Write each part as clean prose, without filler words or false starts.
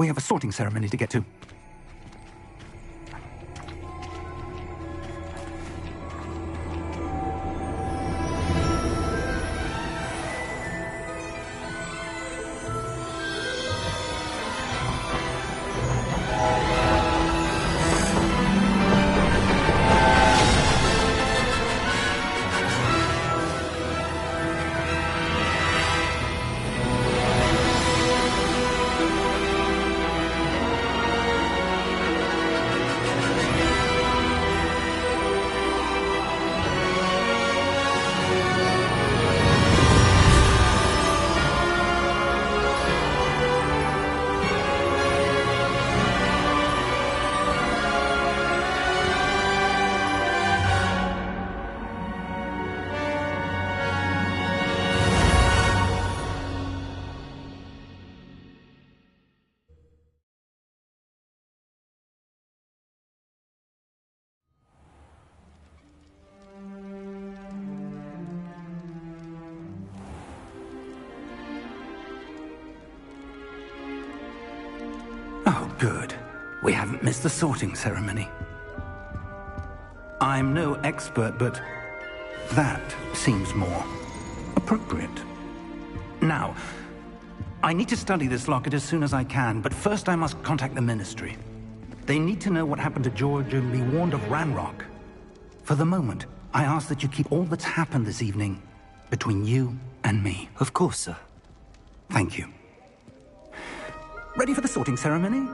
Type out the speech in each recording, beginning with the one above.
We have a sorting ceremony to get to. Oh, good. We haven't missed the sorting ceremony. I'm no expert, but that seems more appropriate. Now, I need to study this locket as soon as I can, but first I must contact the Ministry. They need to know what happened to George and be warned of Ranrock. For the moment, I ask that you keep all that's happened this evening between you and me. Of course, sir. Thank you. Ready for the sorting ceremony?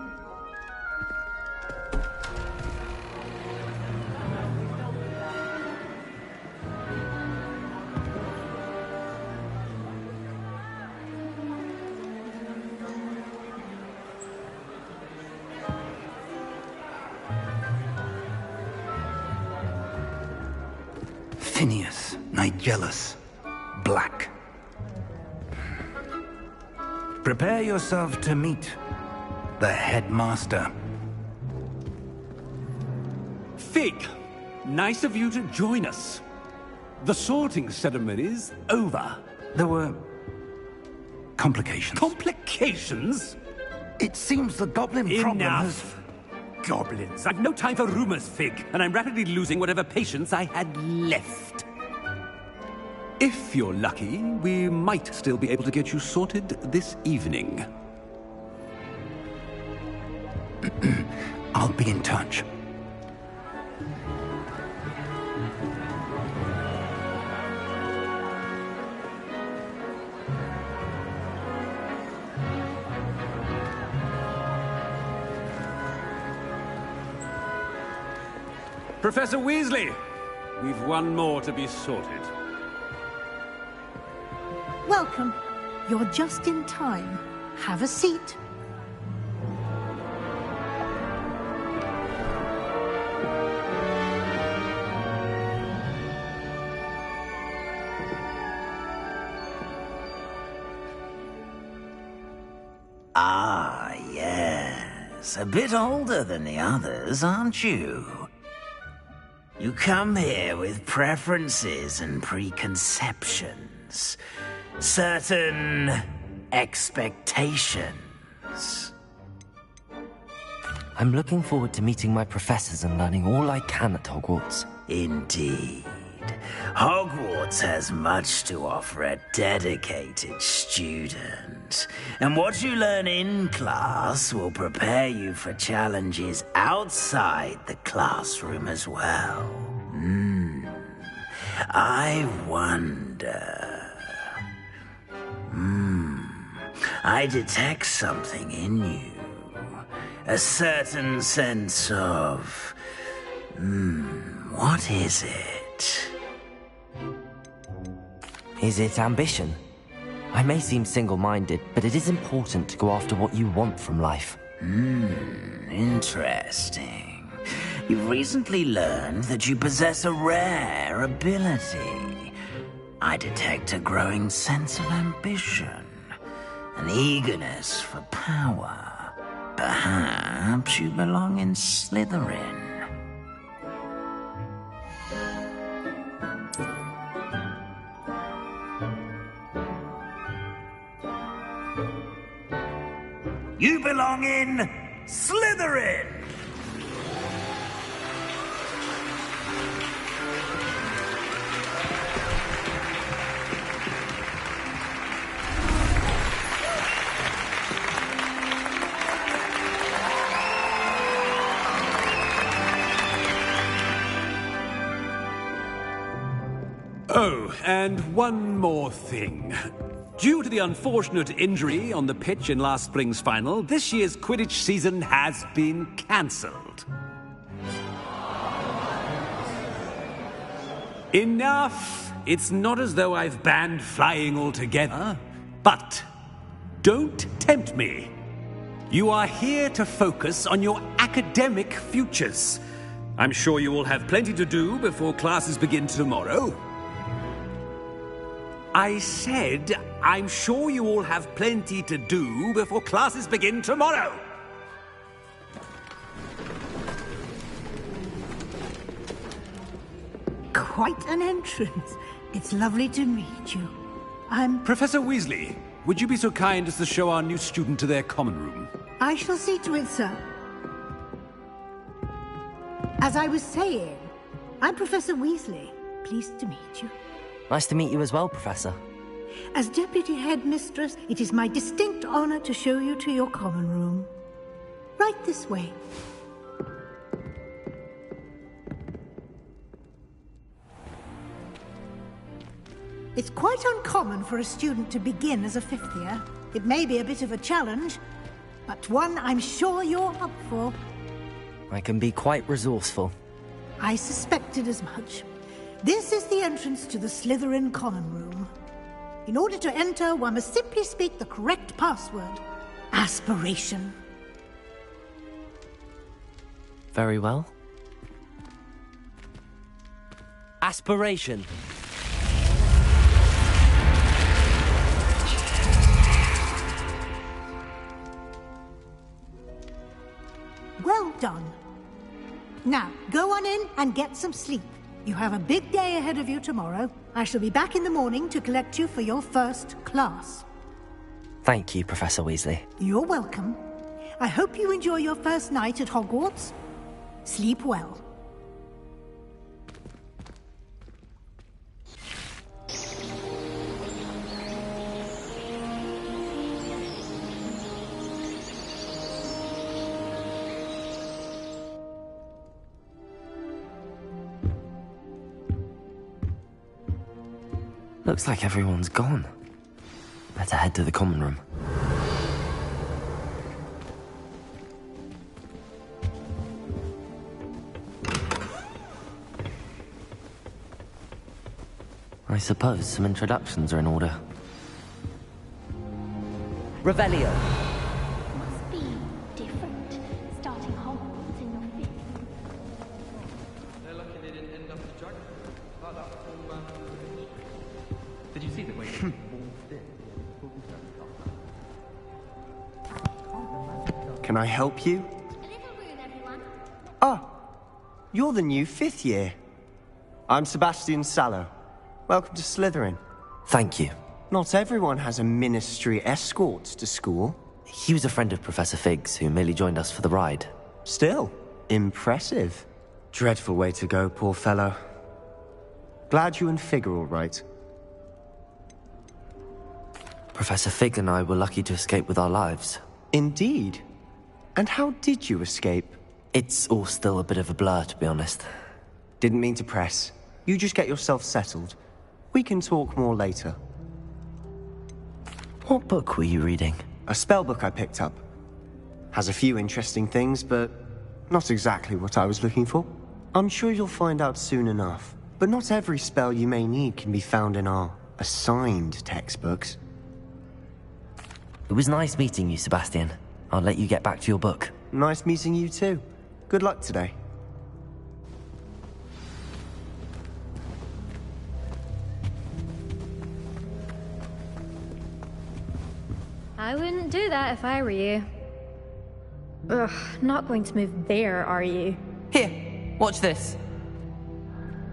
Phineas, Nigellus, Black. Prepare yourself to meet the headmaster. Fig, nice of you to join us. The sorting ceremony's over. There were complications. Complications? It seems the goblin problem has... Enough! Goblins. I've no time for rumors, Fig, and I'm rapidly losing whatever patience I had left. If you're lucky, we might still be able to get you sorted this evening. I'll be in touch. Professor Weasley, we've one more to be sorted. Welcome. You're just in time. Have a seat. Ah, yes. A bit older than the others, aren't you? You come here with preferences and preconceptions. Certain expectations. I'm looking forward to meeting my professors and learning all I can at Hogwarts. Indeed. Hogwarts has much to offer a dedicated student. And what you learn in class will prepare you for challenges outside the classroom as well. I wonder... I detect something in you. A certain sense of... what is it? Is it ambition? I may seem single-minded, but it is important to go after what you want from life. Interesting. You've recently learned that you possess a rare ability. I detect a growing sense of ambition, an eagerness for power. Perhaps you belong in Slytherin. You belong in Slytherin! Oh, and one more thing. Due to the unfortunate injury on the pitch in last spring's final, this year's Quidditch season has been cancelled. Enough! It's not as though I've banned flying altogether. But don't tempt me. You are here to focus on your academic futures. I'm sure you will have plenty to do before classes begin tomorrow. I said, I'm sure you all have plenty to do before classes begin tomorrow. Quite an entrance. It's lovely to meet you. Professor Weasley, would you be so kind as to show our new student to their common room? I shall see to it, sir. As I was saying, I'm Professor Weasley. Pleased to meet you. Nice to meet you as well, Professor. As Deputy Headmistress, it is my distinct honor to show you to your common room. Right this way. It's quite uncommon for a student to begin as a fifth year. It may be a bit of a challenge, but one I'm sure you're up for. I can be quite resourceful. I suspected as much. This is the entrance to the Slytherin common room. In order to enter, one must simply speak the correct password. Aspiration. Very well. Aspiration. Well done. Now, go on in and get some sleep. You have a big day ahead of you tomorrow. I shall be back in the morning to collect you for your first class. Thank you, Professor Weasley. You're welcome. I hope you enjoy your first night at Hogwarts. Sleep well. Looks like everyone's gone. Better head to the common room. I suppose some introductions are in order. Revelio. Must be different, starting Hogwarts in your fifth. They're lucky they didn't end up the dragon. Like that whole Did you see the way they walked in? Can I help you? A little room, everyone. Ah, you're the new fifth year. I'm Sebastian Sallow. Welcome to Slytherin. Thank you. Not everyone has a ministry escort to school. He was a friend of Professor Fig's who merely joined us for the ride. Still, impressive. Dreadful way to go, poor fellow. Glad you and Fig are all right. Professor Fig and I were lucky to escape with our lives. Indeed. And how did you escape? It's all still a bit of a blur, to be honest. Didn't mean to press. You just get yourself settled. We can talk more later. What book were you reading? A spell book I picked up. Has a few interesting things, but not exactly what I was looking for. I'm sure you'll find out soon enough. But not every spell you may need can be found in our assigned textbooks. It was nice meeting you, Sebastian. I'll let you get back to your book. Nice meeting you too. Good luck today. I wouldn't do that if I were you. Ugh, not going to move there, are you? Here, watch this.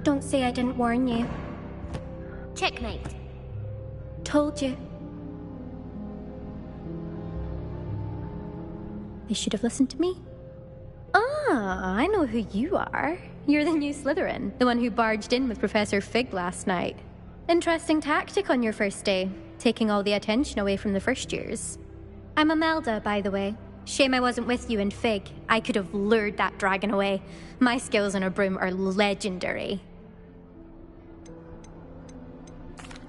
Don't say I didn't warn you. Checkmate. Told you. They should have listened to me. Ah, I know who you are. You're the new Slytherin, the one who barged in with Professor Fig last night. Interesting tactic on your first day, taking all the attention away from the first years. I'm Imelda, by the way. Shame I wasn't with you in Fig. I could have lured that dragon away. My skills on a broom are legendary.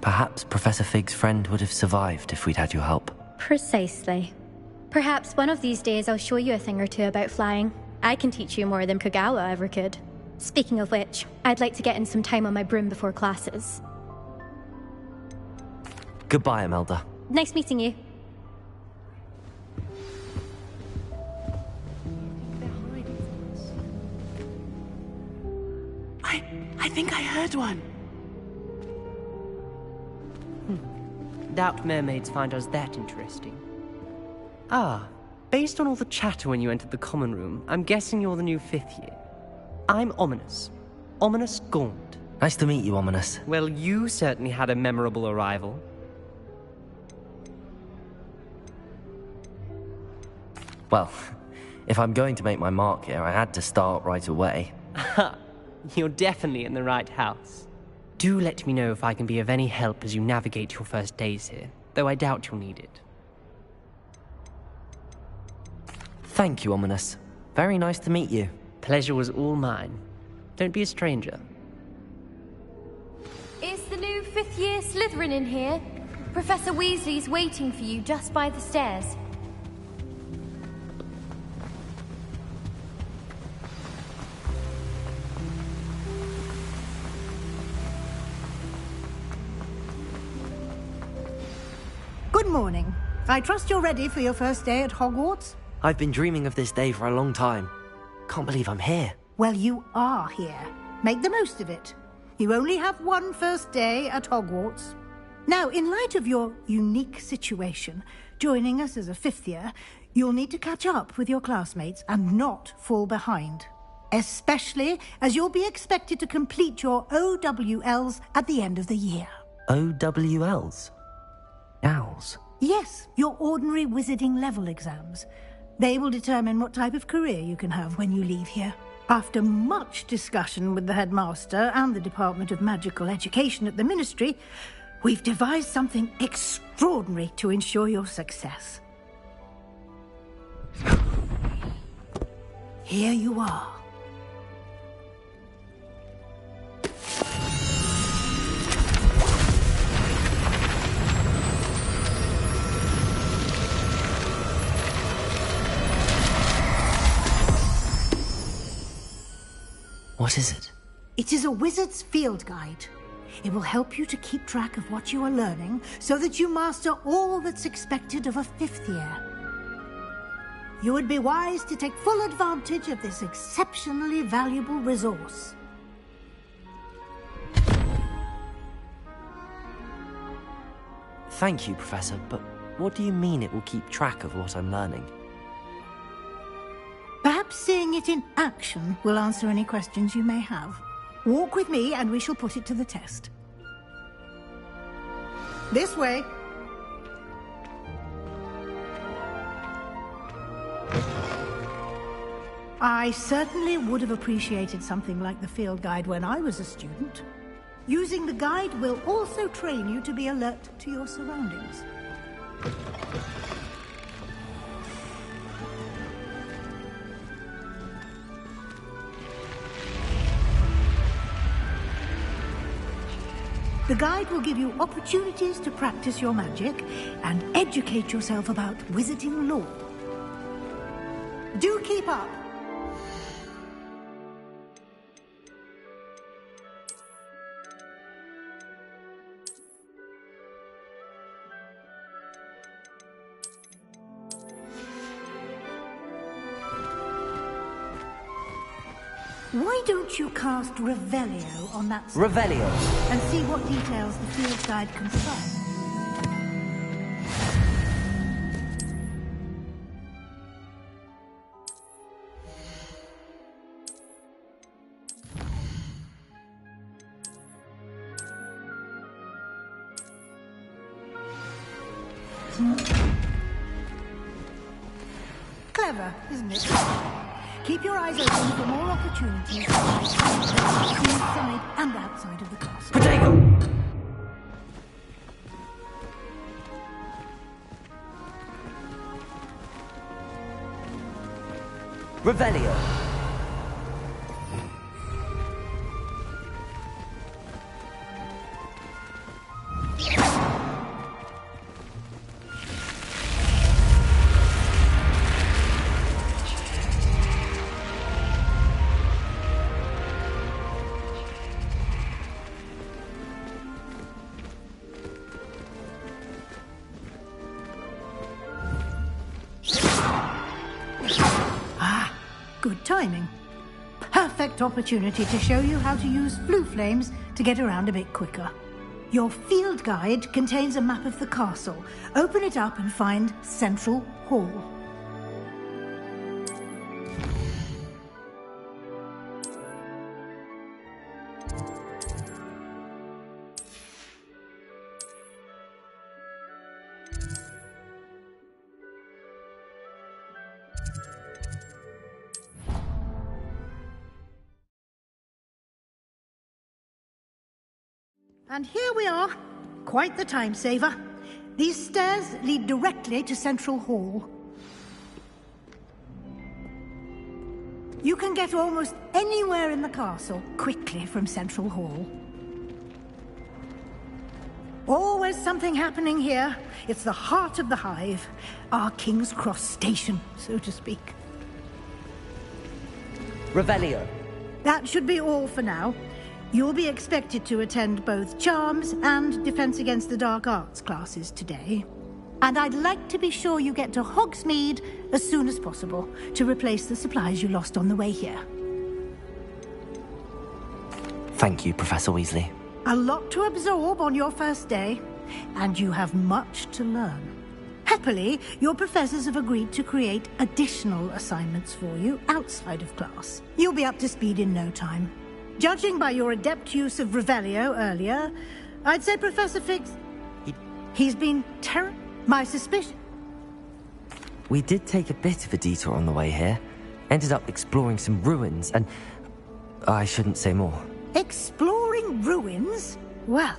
Perhaps Professor Fig's friend would have survived if we'd had your help. Precisely. Perhaps one of these days I'll show you a thing or two about flying. I can teach you more than Kogawa ever could. Speaking of which, I'd like to get in some time on my broom before classes. Goodbye, Imelda. Nice meeting you. I think I heard one. Doubt mermaids find us that interesting. Ah, based on all the chatter when you entered the common room, I'm guessing you're the new 5th year. I'm Ominous. Ominous Gaunt. Nice to meet you, Ominous. Well, you certainly had a memorable arrival. Well, if I'm going to make my mark here, I had to start right away. Ha! You're definitely in the right house. Do let me know if I can be of any help as you navigate your first days here, though I doubt you'll need it. Thank you, Ominous. Very nice to meet you. Pleasure was all mine. Don't be a stranger. Is the new 5th year Slytherin in here? Professor Weasley's waiting for you just by the stairs. Good morning. I trust you're ready for your first day at Hogwarts? I've been dreaming of this day for a long time. Can't believe I'm here. Well, you are here. Make the most of it. You only have one first day at Hogwarts. Now, in light of your unique situation, joining us as a 5th year, you'll need to catch up with your classmates and not fall behind. Especially as you'll be expected to complete your OWLs at the end of the year. OWLs? Owls? Yes, your ordinary wizarding level exams. They will determine what type of career you can have when you leave here. After much discussion with the headmaster and the Department of Magical Education at the Ministry, we've devised something extraordinary to ensure your success. Here you are. What is it? It is a wizard's field guide. It will help you to keep track of what you are learning so that you master all that's expected of a 5th year. You would be wise to take full advantage of this exceptionally valuable resource. Thank you, Professor, but what do you mean it will keep track of what I'm learning? Perhaps seeing it in action will answer any questions you may have. Walk with me and we shall put it to the test. This way. I certainly would have appreciated something like the field guide when I was a student. Using the guide will also train you to be alert to your surroundings. The guide will give you opportunities to practice your magic and educate yourself about wizarding lore. Do keep up! Why don't you cast Revelio on that side Revelio! and see what details the field guide confirms? Clever, isn't it? Keep keep your eyes open for more opportunities inside and outside of the castle. Potato! Revelio. Good timing. Perfect opportunity to show you how to use flue flames to get around a bit quicker. Your field guide contains a map of the castle. Open it up and find Central Hall. And here we are. Quite the time saver. These stairs lead directly to Central Hall. You can get almost anywhere in the castle quickly from Central Hall. Always something happening here. It's the heart of the hive. Our King's Cross station, so to speak. Revelio. That should be all for now. You'll be expected to attend both Charms and Defense Against the Dark Arts classes today. And I'd like to be sure you get to Hogsmeade as soon as possible to replace the supplies you lost on the way here. Thank you, Professor Weasley. A lot to absorb on your first day, and you have much to learn. Happily, your professors have agreed to create additional assignments for you outside of class. You'll be up to speed in no time. Judging by your adept use of Revelio earlier, I'd say Professor Fig's... He's been My suspicion... We did take a bit of a detour on the way here. Ended up exploring some ruins, and... I shouldn't say more. Exploring ruins? Well,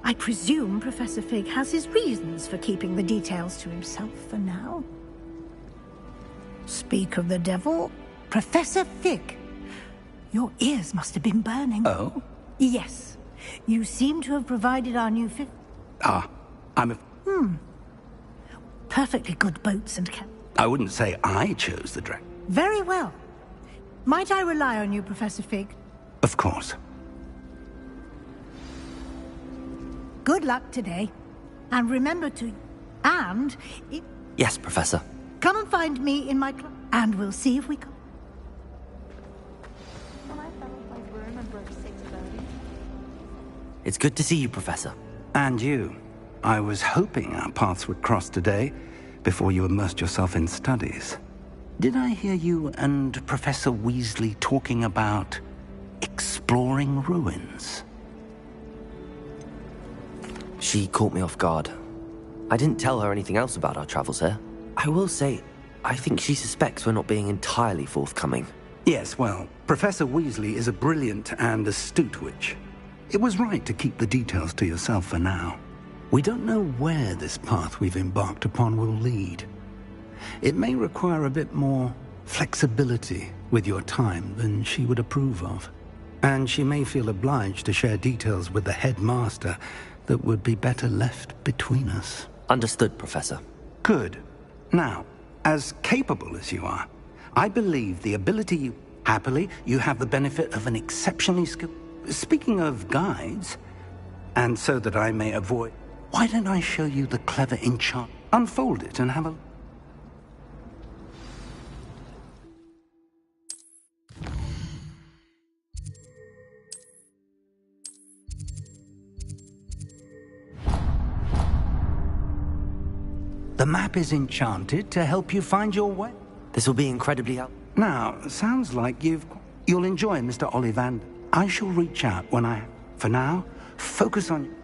I presume Professor Fig has his reasons for keeping the details to himself for now. Speak of the devil, Professor Fig. Your ears must have been burning. Oh? Yes. You seem to have provided our new I'm a... Perfectly good boats and I wouldn't say I chose the dragon. Very well. Might I rely on you, Professor Fig? Of course. Good luck today. And remember to... Yes, Professor. Come and find me in my club, and we'll see if we can... It's good to see you, Professor. And you. I was hoping our paths would cross today, before you immersed yourself in studies. Did I hear you and Professor Weasley talking about exploring ruins? She caught me off guard. I didn't tell her anything else about our travels here. I will say, I think she suspects we're not being entirely forthcoming. Yes, well, Professor Weasley is a brilliant and astute witch. It was right to keep the details to yourself for now. We don't know where this path we've embarked upon will lead. It may require a bit more flexibility with your time than she would approve of. And she may feel obliged to share details with the headmaster that would be better left between us. Understood, Professor. Good. Now, as capable as you are, I believe the ability you... Happily, you have the benefit of an exceptionally skilled... Speaking of guides, and so that I may avoid... Why don't I show you the clever enchant? Unfold it and have a... The map is enchanted to help you find your way. This will be incredibly helpful. Now, sounds like you'll enjoy Mr. Ollivander. I shall reach out when I... For now, focus on...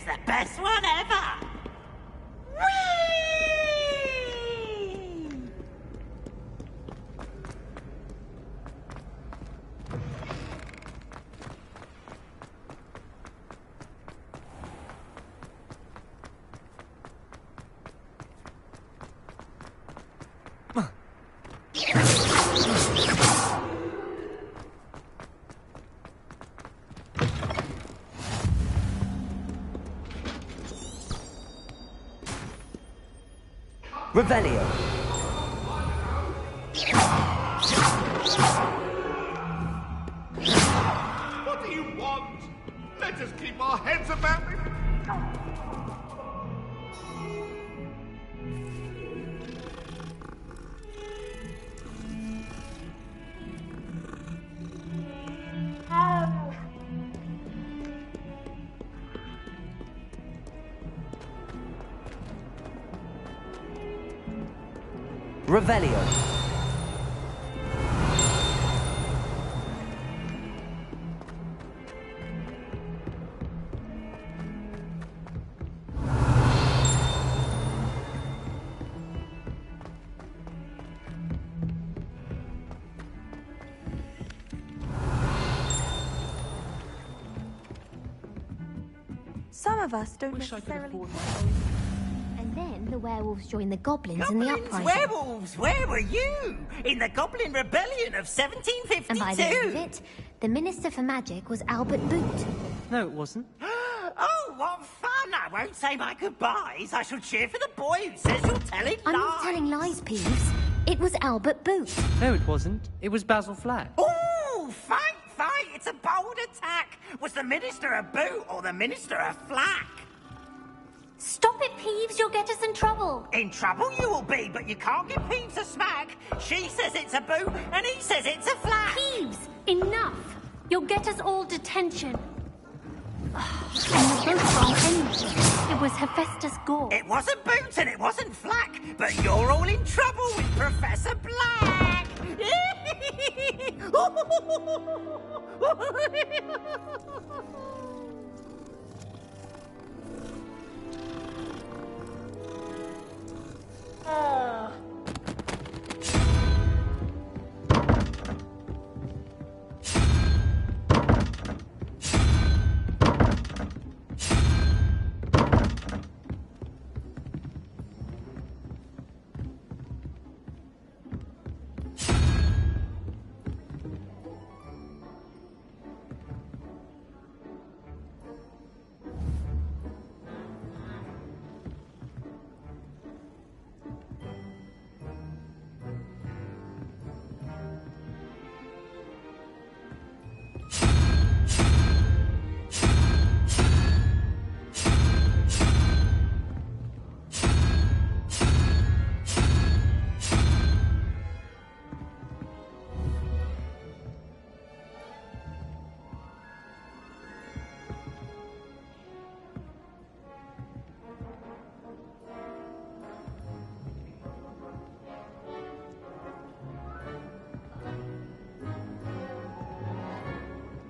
It's the best one ever! Whee! Revelio. What do you want? Let us keep our heads about it. Revelio. Some of us don't necessarily... And then the werewolves joined the goblins in the uprising. Werewolves! Where were you? In the Goblin Rebellion of 1752! And by the end of it, the Minister for Magic was Albert Boot. No, it wasn't. Oh, what fun! I won't say my goodbyes. I shall cheer for the boy who says you're telling I'm lies. not telling lies, Peeves. It was Albert Boot. No, it wasn't. It was Basil Flack. Ooh, fight! It's a bold attack. Was the Minister a boot or the Minister a flack? Stop it, Peeves. You'll get us in trouble. In trouble you will be, but you can't give Peeves a smack. She says it's a boot and he says it's a flack. Peeves, enough. You'll get us all detention. And you're both wrong anyway. It was Hephaestus Gore. It wasn't boot and it wasn't flack, but you're all in trouble with Professor Black.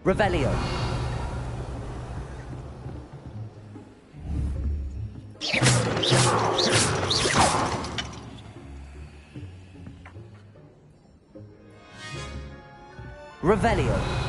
Revelio. Revelio.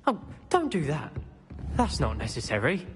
Oh, don't do that. That's not necessary.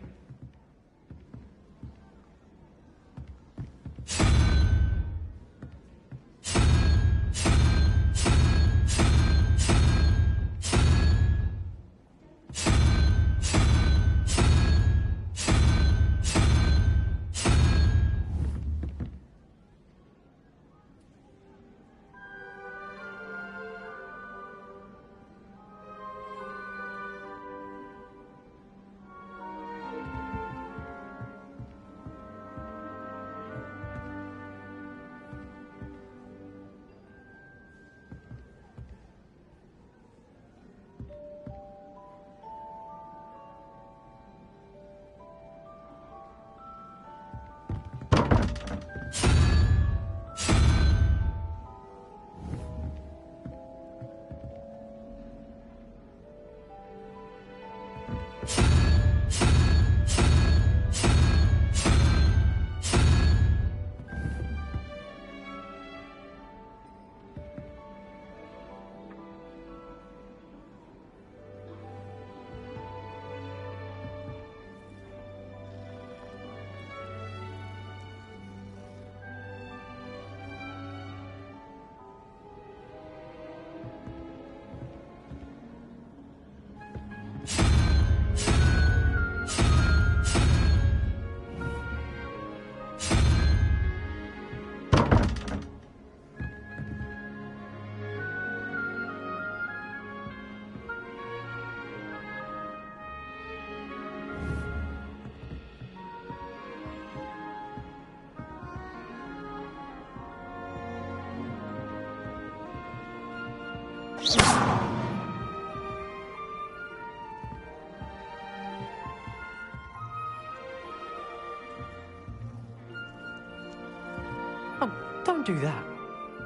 Oh, don't do that.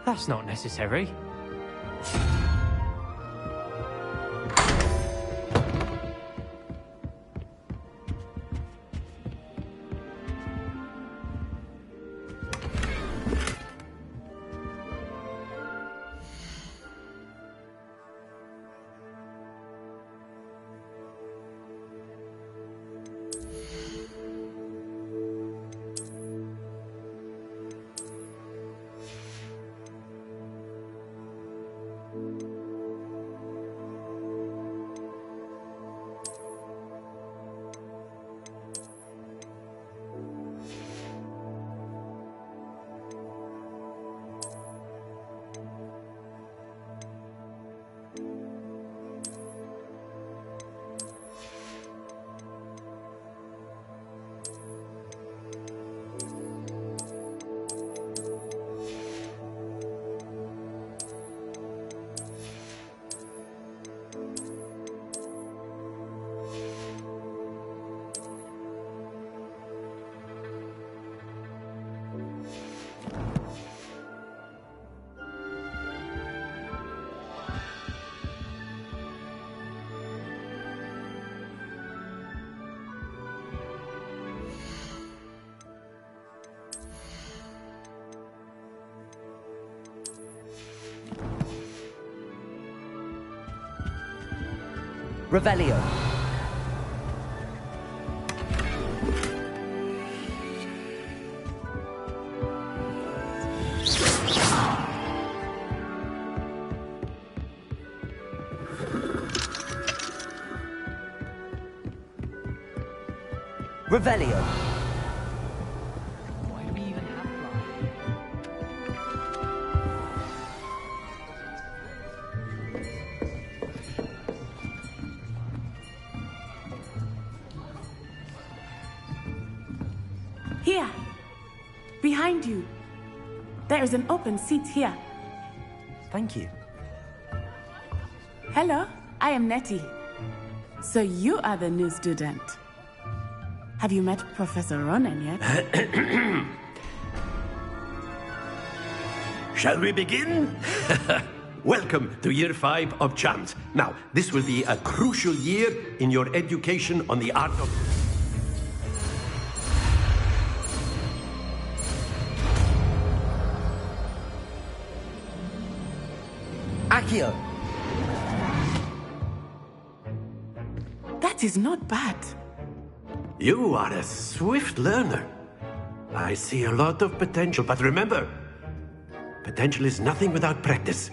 That's not necessary. Revelio. Revelio. Why do we even have Here! Behind you! There is an open seat here. Thank you. Hello, I am Nettie. So you are the new student. Have you met Professor Ronan yet? Shall we begin? Welcome to Year 5 of Charms. Now, this will be a crucial year in your education on the art of... Accio. That is not bad. You are a swift learner. I see a lot of potential, but remember, potential is nothing without practice.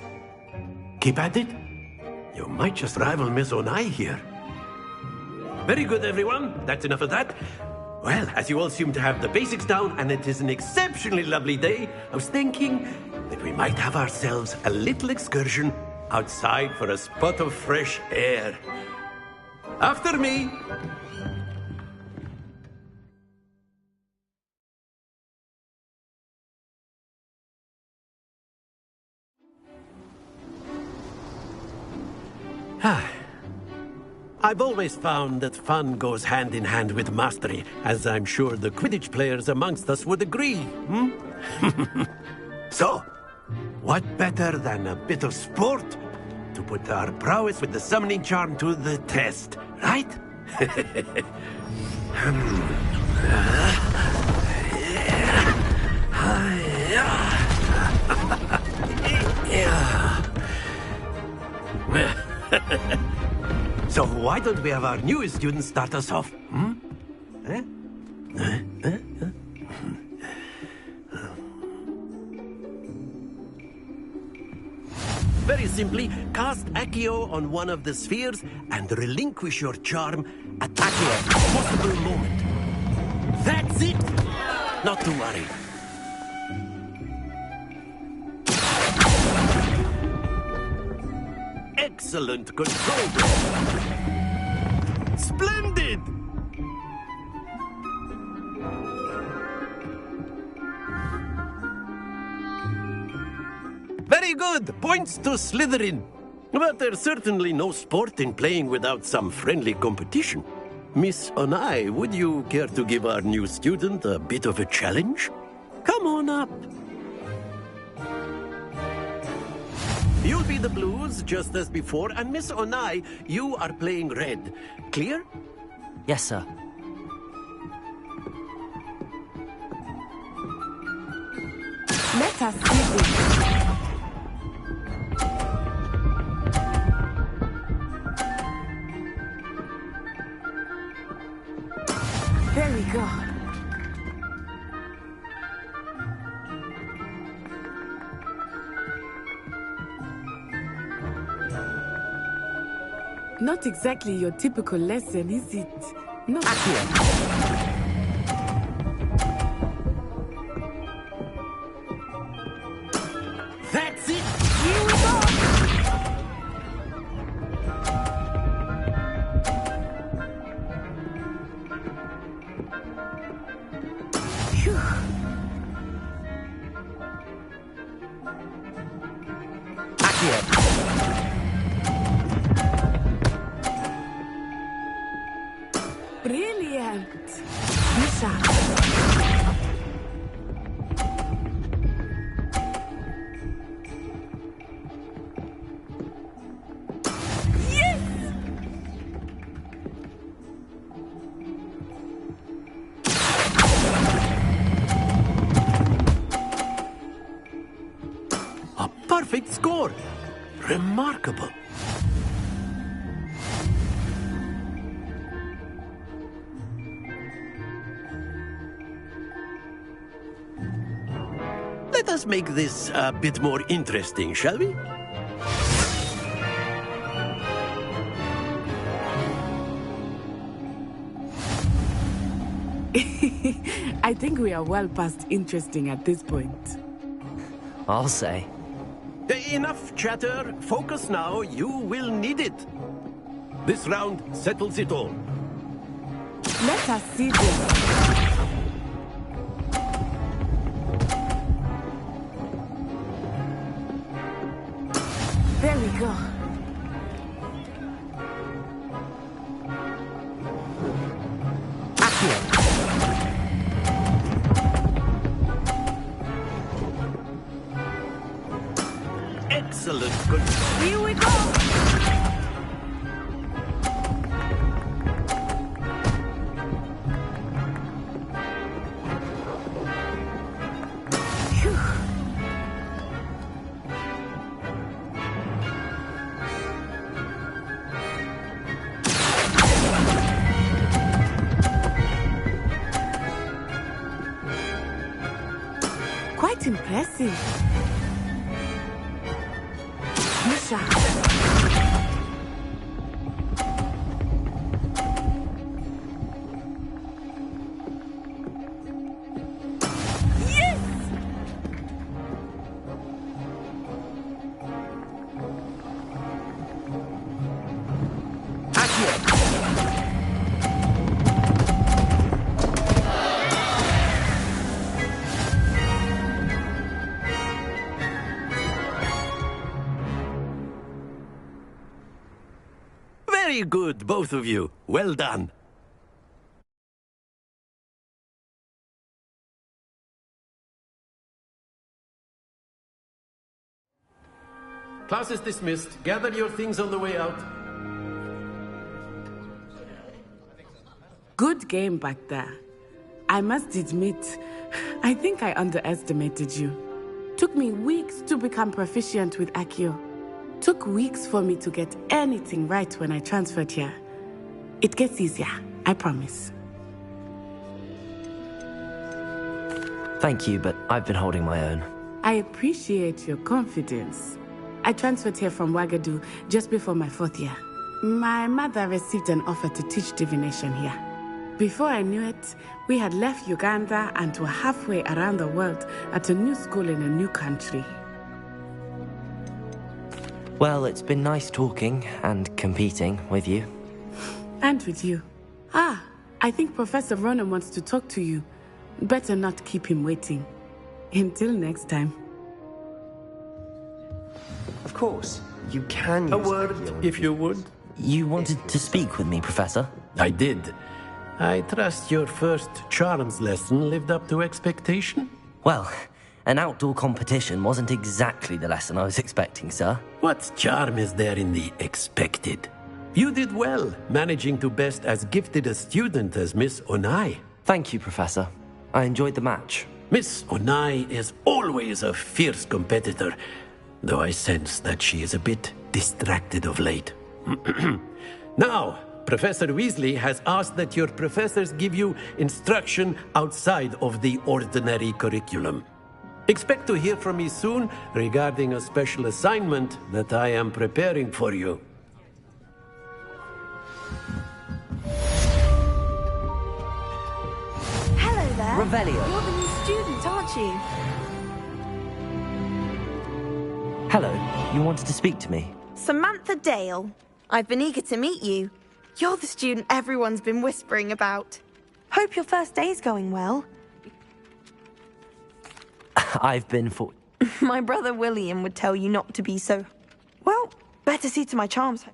Keep at it. You might just rival Miss Onai here. Very good, everyone. That's enough of that. Well, as you all seem to have the basics down, and it is an exceptionally lovely day, I was thinking that we might have ourselves a little excursion outside for a spot of fresh air. After me. I've always found that fun goes hand in hand with mastery, as I'm sure the Quidditch players amongst us would agree, So, what better than a bit of sport to put our prowess with the summoning charm to the test, right? So why don't we have our newest student start us off? Very simply, cast Accio on one of the spheres and relinquish your charm at Accio's possible moment. That's it! Not to worry. Excellent control. Splendid! Very good. Points to Slytherin. But there's certainly no sport in playing without some friendly competition. Miss Onai, would you care to give our new student a bit of a challenge? Come on up. You'll be the blues, just as before, and Miss Onai, you are playing red. Clear? Yes, sir. Let us see this. There we go. Not exactly your typical lesson, is it? Not here. That's it! Here we go! Phew. Brilliant! Be sharp. A perfect score! Remarkable. Let us make this a bit more interesting, shall we? I think we are well past interesting at this point. I'll say. Enough chatter. Focus now. You will need it. This round settles it all. Let us see this. There we go. Excellent control. Here we go. Phew. Quite impressive. Misha. Very good, both of you. Well done. Class is dismissed. Gather your things on the way out. Good game back there. I must admit, I think I underestimated you. Took me weeks to become proficient with Accio. Took weeks for me to get anything right when I transferred here. It gets easier, I promise. Thank you, but I've been holding my own. I appreciate your confidence. I transferred here from Wagadu just before my 4th year. My mother received an offer to teach divination here. Before I knew it, we had left Uganda and were halfway around the world at a new school in a new country. Well, it's been nice talking and competing with you. And with you. Ah, I think Professor Ronan wants to talk to you. Better not keep him waiting. Until next time. Of course, you can use A word, if you would. You wanted to speak with me, Professor? I did. I trust your first charms lesson lived up to expectation? Well, an outdoor competition wasn't exactly the lesson I was expecting, sir. What charm is there in the expected? You did well, managing to best as gifted a student as Miss Onai. Thank you, Professor. I enjoyed the match. Miss Onai is always a fierce competitor, though I sense that she is a bit distracted of late. Now, Professor Weasley has asked that your professors give you instruction outside of the ordinary curriculum. Expect to hear from me soon regarding a special assignment that I am preparing for you. Hello there. Revelio. You're the new student, aren't you? Hello, you wanted to speak to me? Samantha Dale. I've been eager to meet you. You're the student everyone's been whispering about. Hope your first day's going well. I've been for... My brother William would tell you not to be so... Well, better see to my charms.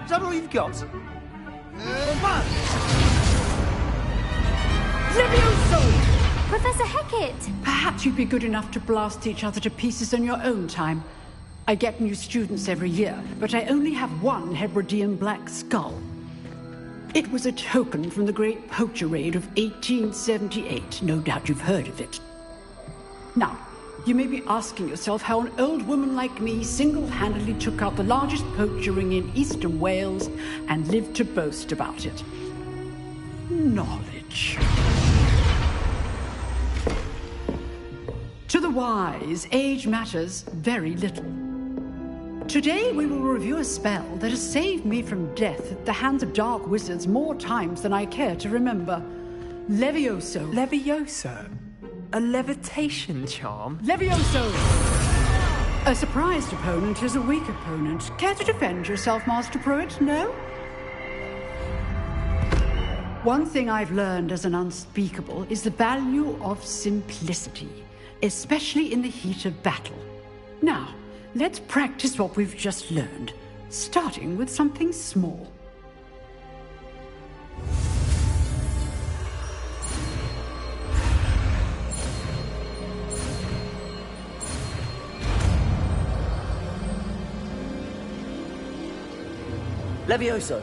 Is that all you've got? Professor Hecat! Perhaps you'd be good enough to blast each other to pieces in your own time. I get new students every year, but I only have one Hebridean black skull. It was a token from the Great Poacher Raid of 1878. No doubt you've heard of it. Now, You may be asking yourself how an old woman like me single-handedly took out the largest poacher ring in eastern Wales and lived to boast about it. Knowledge. To the wise, age matters very little. Today we will review a spell that has saved me from death at the hands of dark wizards more times than I care to remember. Levioso. Levioso? A levitation charm? Levioso! A surprised opponent is a weak opponent. Care to defend yourself, Master Pruitt? No? One thing I've learned as an unspeakable is the value of simplicity, especially in the heat of battle. Now, let's practice what we've just learned, starting with something small. Levioso.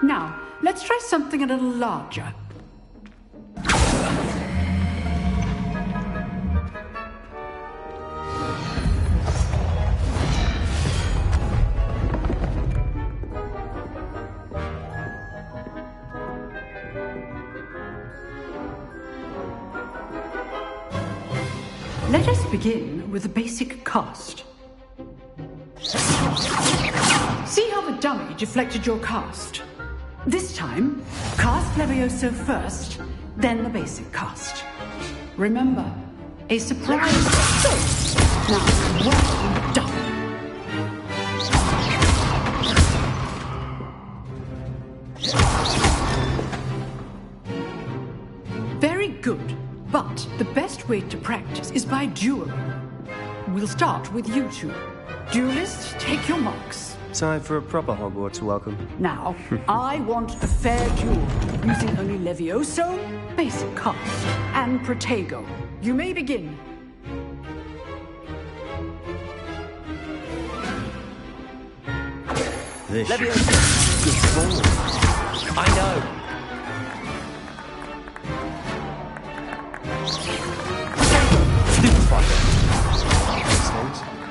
Now, let's try something a little larger. Let us begin with the basic cast. See how the dummy deflected your cast? This time, cast Levioso first, then the basic cast. Remember, a surprise. Now, well done. Very good, but the best way to practice is by dueling. We'll start with you two. Duelists, take your marks. Time for a proper Hogwarts welcome. Now, I want a fair duel, using only Levioso, basic cast, and Protego. You may begin. This Levioso. Good ball. I know.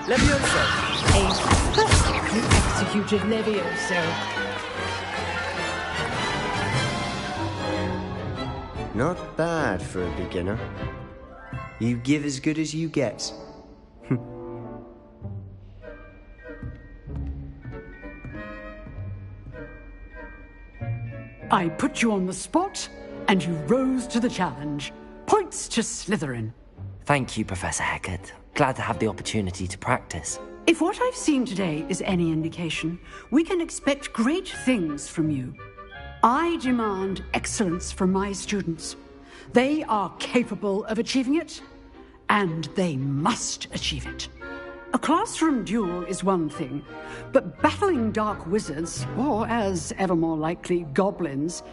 Levioso. A perfectly executed Levioso. Not bad for a beginner. You give as good as you get. I put you on the spot, and you rose to the challenge. Points to Slytherin. Thank you, Professor Hecat. Glad to have the opportunity to practice. If what I've seen today is any indication, we can expect great things from you. I demand excellence from my students. They are capable of achieving it, and they must achieve it. A classroom duel is one thing, but battling dark wizards, or as ever more likely, goblins,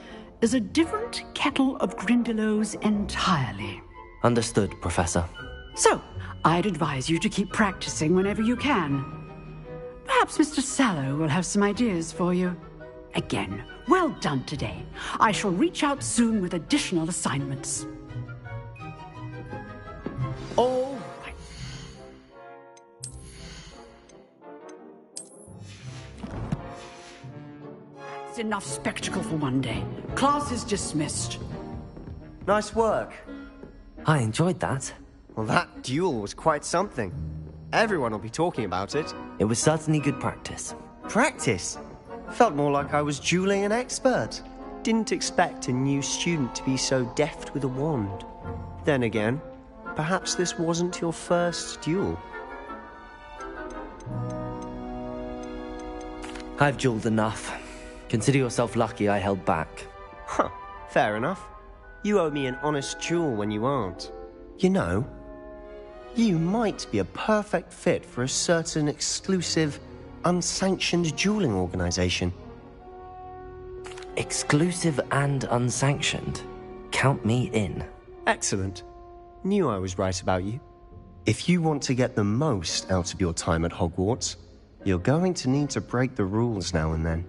is a different kettle of Grindylows entirely. Understood, Professor. So, I'd advise you to keep practicing whenever you can. Perhaps Mr. Sallow will have some ideas for you. Again, well done today. I shall reach out soon with additional assignments. All right. That's enough spectacle for one day. Class is dismissed. Nice work. I enjoyed that. Well, that duel was quite something. Everyone will be talking about it. It was certainly good practice. Practice? Felt more like I was dueling an expert. Didn't expect a new student to be so deft with a wand. Then again, perhaps this wasn't your first duel. I've dueled enough. Consider yourself lucky I held back. Huh, fair enough. You owe me an honest duel when you aren't. You know, you might be a perfect fit for a certain exclusive, unsanctioned dueling organization. Exclusive and unsanctioned? Count me in. Excellent. Knew I was right about you. If you want to get the most out of your time at Hogwarts, you're going to need to break the rules now and then.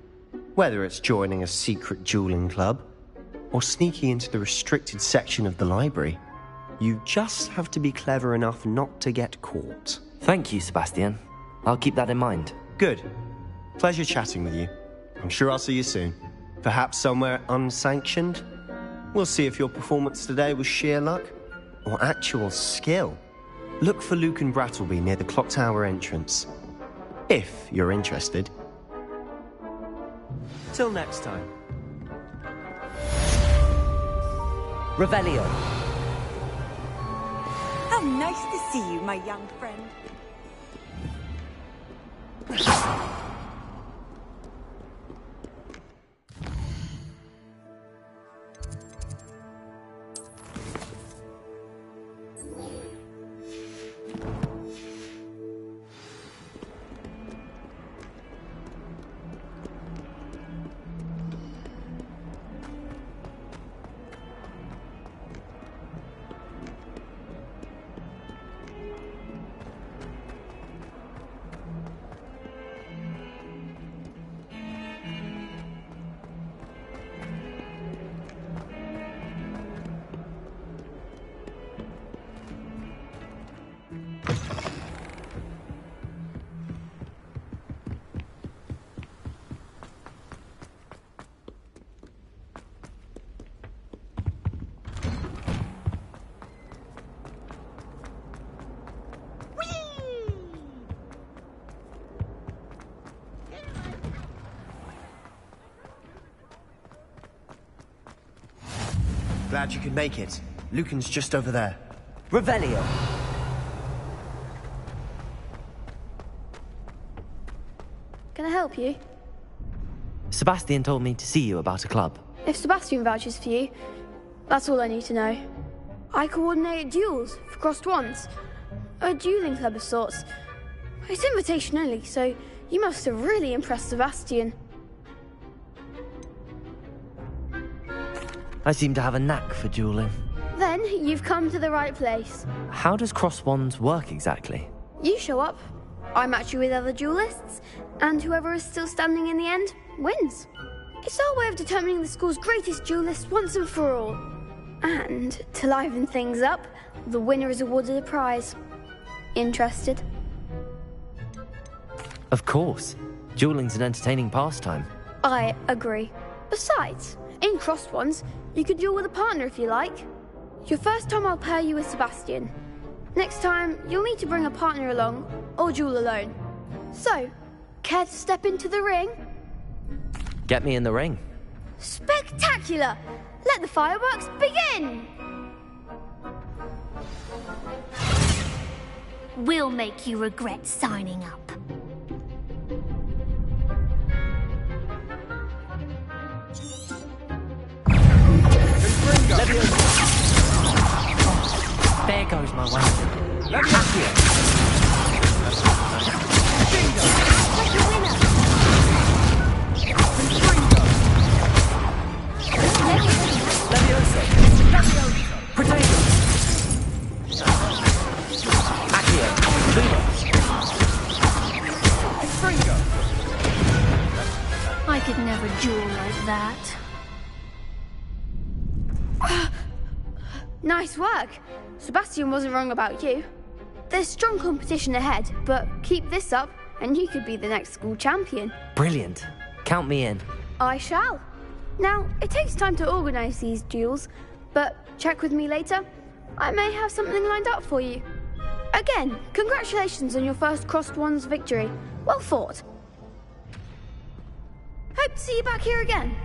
Whether it's joining a secret dueling club, or sneaking into the restricted section of the library, you just have to be clever enough not to get caught. Thank you, Sebastian. I'll keep that in mind. Good. Pleasure chatting with you. I'm sure I'll see you soon. Perhaps somewhere unsanctioned? We'll see if your performance today was sheer luck or actual skill. Look for Luke and Brattleby near the clock tower entrance. If you're interested. Till next time. Revelio. How nice to see you, my young friend. Glad you could make it. Lucan's just over there. Revelio. Can I help you? Sebastian told me to see you about a club. If Sebastian vouches for you, that's all I need to know. I coordinate duels for crossed wands. A dueling club of sorts. It's invitation only, so you must have really impressed Sebastian. I seem to have a knack for dueling. Then you've come to the right place. How does cross wands work exactly? You show up, I match you with other duelists, and whoever is still standing in the end wins. It's our way of determining the school's greatest duelist once and for all. And to liven things up, the winner is awarded a prize. Interested? Of course. Dueling's an entertaining pastime. I agree. Besides, in crossed wands, you could duel with a partner if you like. Your first time I'll pair you with Sebastian. Next time, you'll need to bring a partner along, or duel alone. So, care to step into the ring? Get me in the ring. Spectacular! Let the fireworks begin! We'll make you regret signing up. There goes my way. I could never duel like that. Nice work. Sebastian wasn't wrong about you. There's strong competition ahead, but keep this up and you could be the next school champion. Brilliant. Count me in. I shall. Now, it takes time to organise these duels, but check with me later. I may have something lined up for you. Again, congratulations on your first crossed wands victory. Well fought. Hope to see you back here again.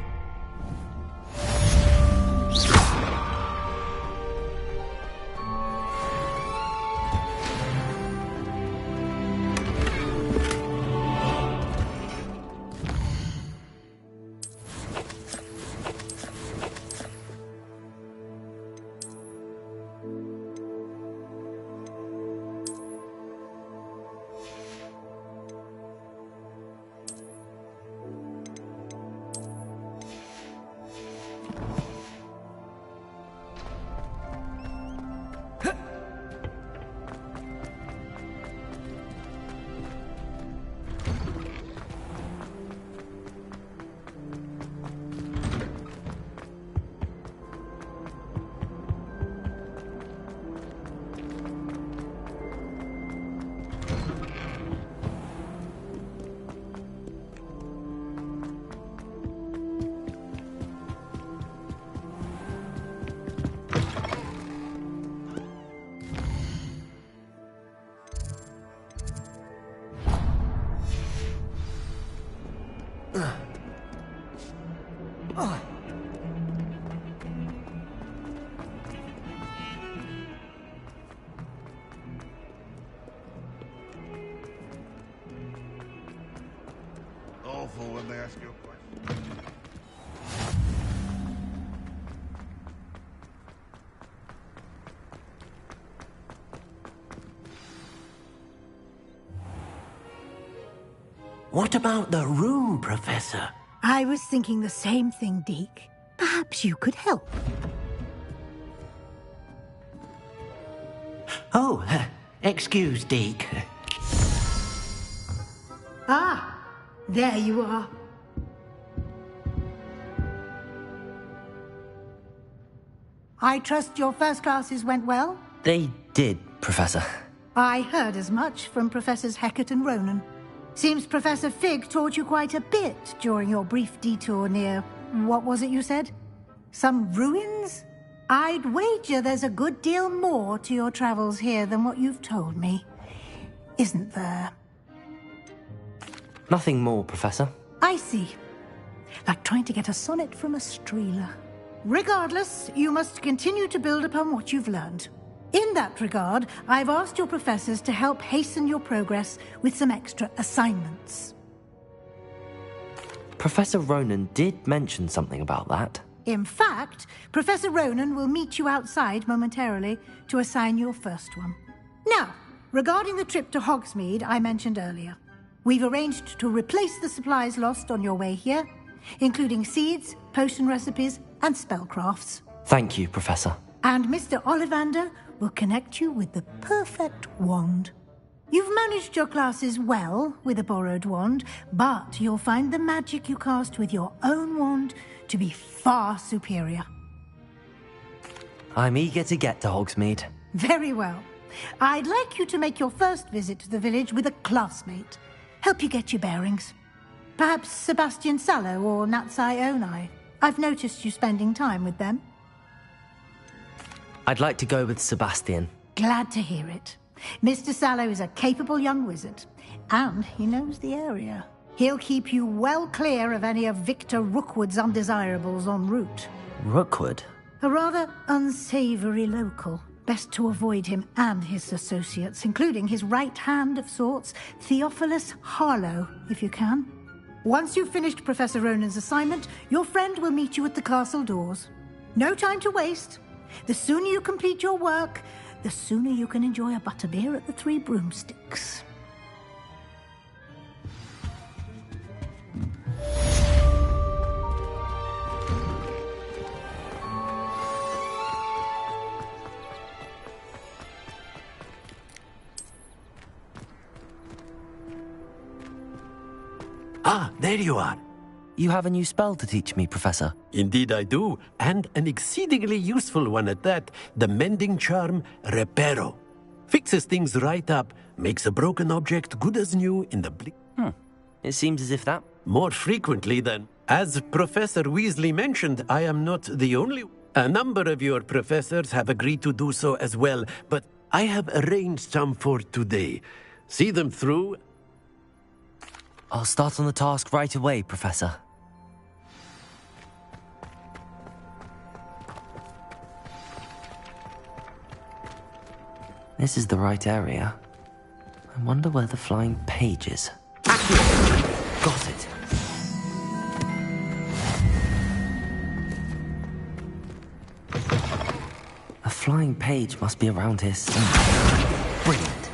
helpful when they ask you a question. What about the room, Professor? I was thinking the same thing, Deke. Perhaps you could help. Oh, excuse, Deke. Ah, there you are. I trust your first classes went well? They did, Professor. I heard as much from Professors Hecat and Ronan. Seems Professor Fig taught you quite a bit during your brief detour near... what was it you said? Some ruins? I'd wager there's a good deal more to your travels here than what you've told me. Isn't there? Nothing more, Professor. I see. Like trying to get a sonnet from a streeler. Regardless, you must continue to build upon what you've learned. In that regard, I've asked your professors to help hasten your progress with some extra assignments. Professor Ronan did mention something about that. In fact, Professor Ronan will meet you outside momentarily to assign your first one. Now, regarding the trip to Hogsmeade I mentioned earlier, we've arranged to replace the supplies lost on your way here, including seeds, potion recipes, and spellcrafts. Thank you, Professor. And Mr. Ollivander will connect you with the perfect wand. You've managed your classes well with a borrowed wand, but you'll find the magic you cast with your own wand to be far superior. I'm eager to get to Hogsmeade. Very well. I'd like you to make your first visit to the village with a classmate. Help you get your bearings. Perhaps Sebastian Sallow or Natsai Onai. I've noticed you spending time with them. I'd like to go with Sebastian. Glad to hear it. Mr. Sallow is a capable young wizard, and he knows the area. He'll keep you well clear of any of Victor Rookwood's undesirables en route. Rookwood? A rather unsavory local. Best to avoid him and his associates, including his right hand of sorts, Theophilus Harlow, if you can. Once you've finished Professor Ronan's assignment, your friend will meet you at the castle doors. No time to waste. The sooner you complete your work, the sooner you can enjoy a butterbeer at the Three Broomsticks. Ah, there you are. You have a new spell to teach me, Professor. Indeed I do, and an exceedingly useful one at that. The mending charm, Reparo. Fixes things right up, makes a broken object good as new in the blink. It seems as if that... More frequently than... As Professor Weasley mentioned, I am not the only... A number of your professors have agreed to do so as well, but I have arranged some for today. See them through. I'll start on the task right away, Professor. This is the right area. I wonder where the flying page is. Got it. A flying page must be around here somewhere. Brilliant.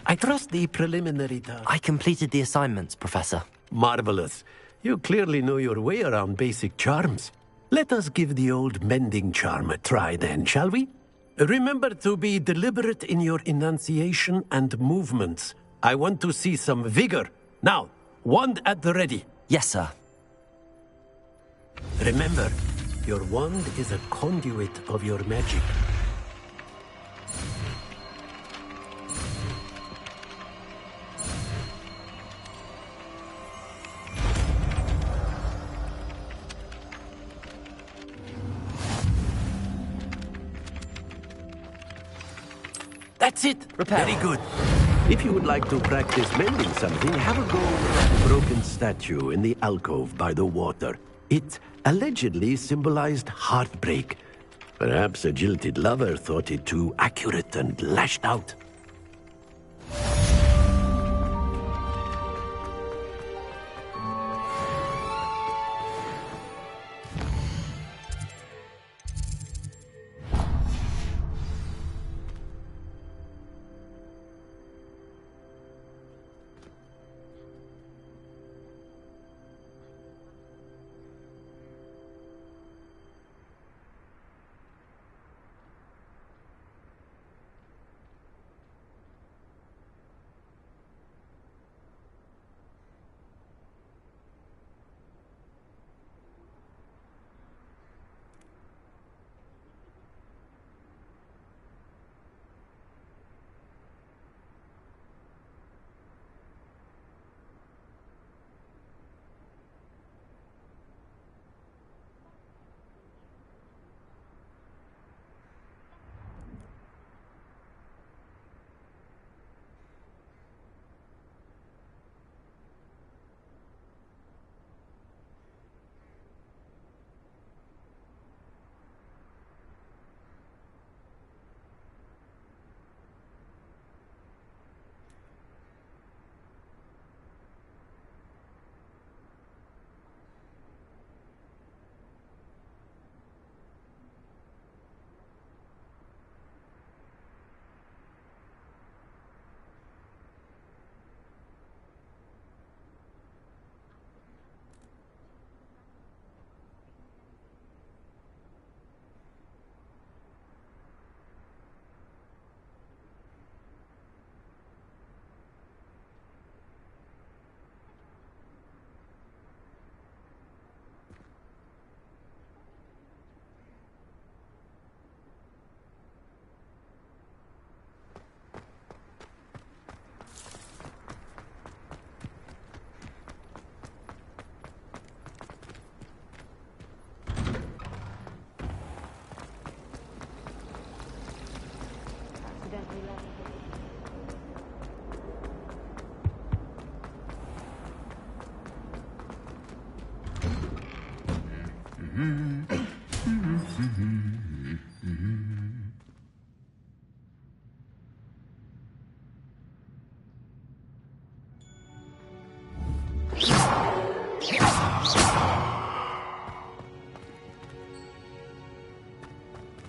I trust the preliminary task. I completed the assignments, Professor. Marvelous. You clearly know your way around basic charms. Let us give the old mending charm a try then, shall we? Remember to be deliberate in your enunciation and movements. I want to see some vigor. Now, wand at the ready. Yes, sir. Remember, your wand is a conduit of your magic. That's it. Repair. Very good. If you would like to practice mending something, have a go with the broken statue in the alcove by the water. It allegedly symbolized heartbreak. Perhaps a jilted lover thought it too accurate and lashed out.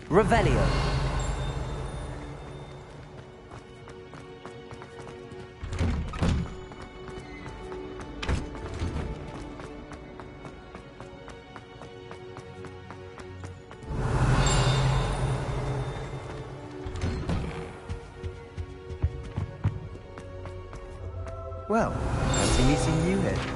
Revelio. Well, fancy meeting you here.